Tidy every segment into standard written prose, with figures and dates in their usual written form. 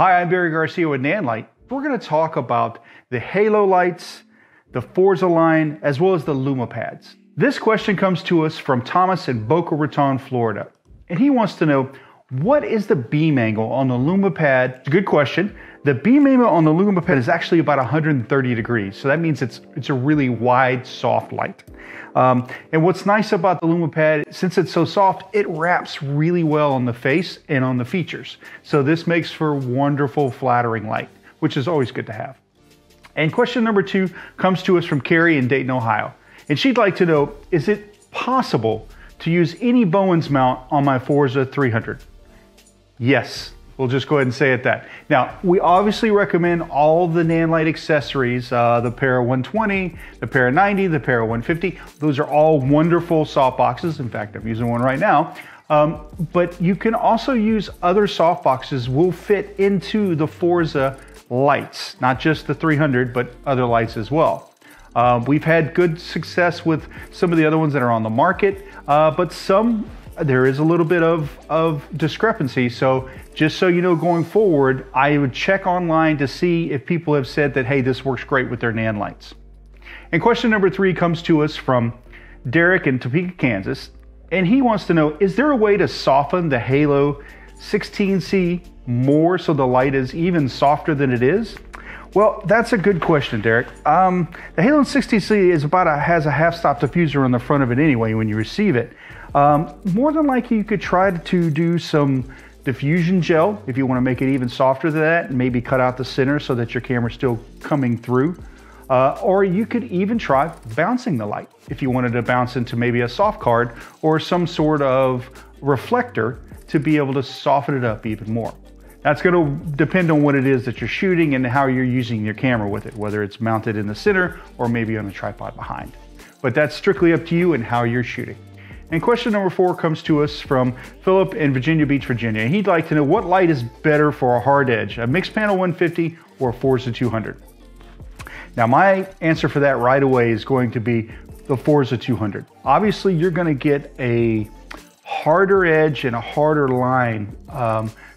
Hi, I'm Barry Garcia with Nanlite. We're going to talk about the halo lights, the Forza line, as well as the Lumipads. This question comes to us from Thomas in Boca Raton, Florida. And he wants to know, what is the beam angle on the Lumipad? It's a good question. The beam angle on the Lumipad is actually about 130 degrees. So that means it's a really wide, soft light. And what's nice about the Lumipad, since it's so soft, it wraps really well on the face and on the features. So this makes for wonderful, flattering light, which is always good to have. And question number 2 comes to us from Carrie in Dayton, Ohio. And she'd like to know, is it possible to use any Bowens mount on my Forza 300? Yes. We'll just go ahead and say it that. Now, we obviously recommend all the Nanlite accessories, the Para 120, the Para 90, the Para 150. Those are all wonderful soft boxes. In fact, I'm using one right now. But you can also use other soft boxes will fit into the Forza lights, not just the 300, but other lights as well. We've had good success with some of the other ones that are on the market, but there is a little bit of discrepancy. So just so you know, going forward, I would check online to see if people have said that, hey, this works great with their Nanlites. And question number 3 comes to us from Derek in Topeka, Kansas. And he wants to know, is there a way to soften the Halo 16C more so the light is even softer than it is? Well, that's a good question, Derek. The Halo 16C has a half-stop diffuser on the front of it anyway when you receive it. More than likely, you could try to do some diffusion gel if you want to make it even softer than that, and maybe cut out the center so that your camera's still coming through. Or you could even try bouncing the light if you wanted to bounce into maybe a soft card or some sort of reflector to be able to soften it up even more. That's going to depend on what it is that you're shooting and how you're using your camera with it, whether it's mounted in the center or maybe on a tripod behind. But that's strictly up to you and how you're shooting. And question number 4 comes to us from Philip in Virginia Beach, Virginia. He'd like to know, what light is better for a hard edge, a MixPanel 150 or a Forza 200? Now, my answer for that right away is going to be the Forza 200. Obviously, you're going to get a harder edge and a harder line,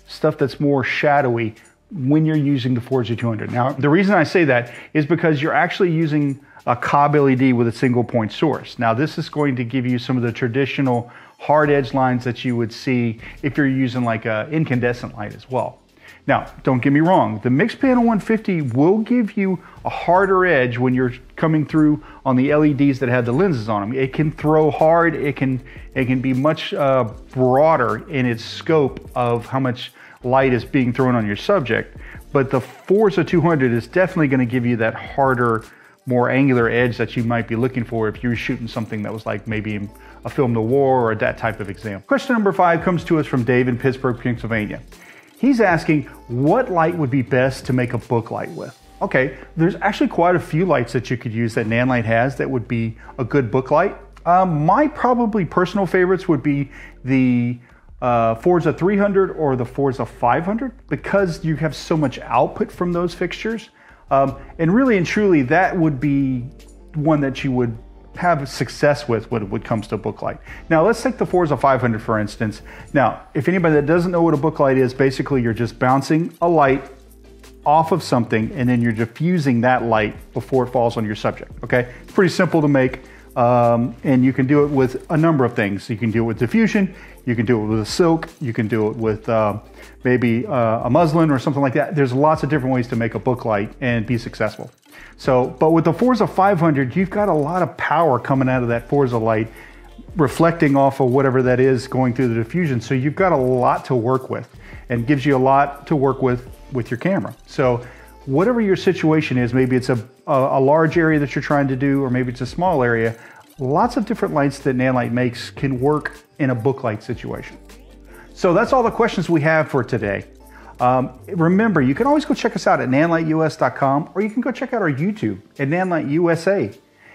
stuff that's more shadowy when you're using the Forza 200. Now, the reason I say that is because you're actually using a cob LED with a single point source. Now, this is going to give you some of the traditional hard edge lines that you would see if you're using like an incandescent light as well. Now, don't get me wrong, the MixPanel 150 will give you a harder edge when you're coming through on the LEDs that have the lenses on them. It can throw hard, it can be much broader in its scope of how much light is being thrown on your subject. But the Forza 200 is definitely going to give you that harder, more angular edge that you might be looking for if you were shooting something that was like maybe a film noir or that type of example. Question number 5 comes to us from Dave in Pittsburgh, Pennsylvania. He's asking, what light would be best to make a book light with? Okay, there's actually quite a few lights that you could use that Nanlite has that would be a good book light. My probably personal favorites would be the Forza 300 or the Forza 500 because you have so much output from those fixtures. And really and truly, that would be one that you would have success with when it comes to book light. Now, let's take the Forza 500 for instance. Now, if anybody that doesn't know what a book light is, basically you're just bouncing a light off of something and then you're diffusing that light before it falls on your subject, okay? It's pretty simple to make, and you can do it with a number of things. You can do it with diffusion, you can do it with a silk, you can do it with maybe a muslin or something like that. There's lots of different ways to make a book light and be successful. But with the Forza 500, you've got a lot of power coming out of that Forza light, reflecting off of whatever that is going through the diffusion. So you've got a lot to work with and gives you a lot to work with your camera. So whatever your situation is, maybe it's a large area that you're trying to do, or maybe it's a small area, lots of different lights that Nanlite makes can work in a book light situation. So that's all the questions we have for today. Remember, you can always go check us out at nanliteus.com, or you can go check out our YouTube at Nanlite USA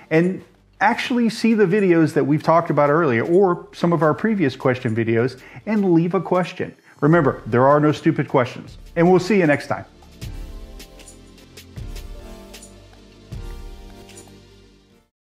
and actually see the videos that we've talked about earlier or some of our previous question videos and leave a question. Remember, there are no stupid questions, and we'll see you next time.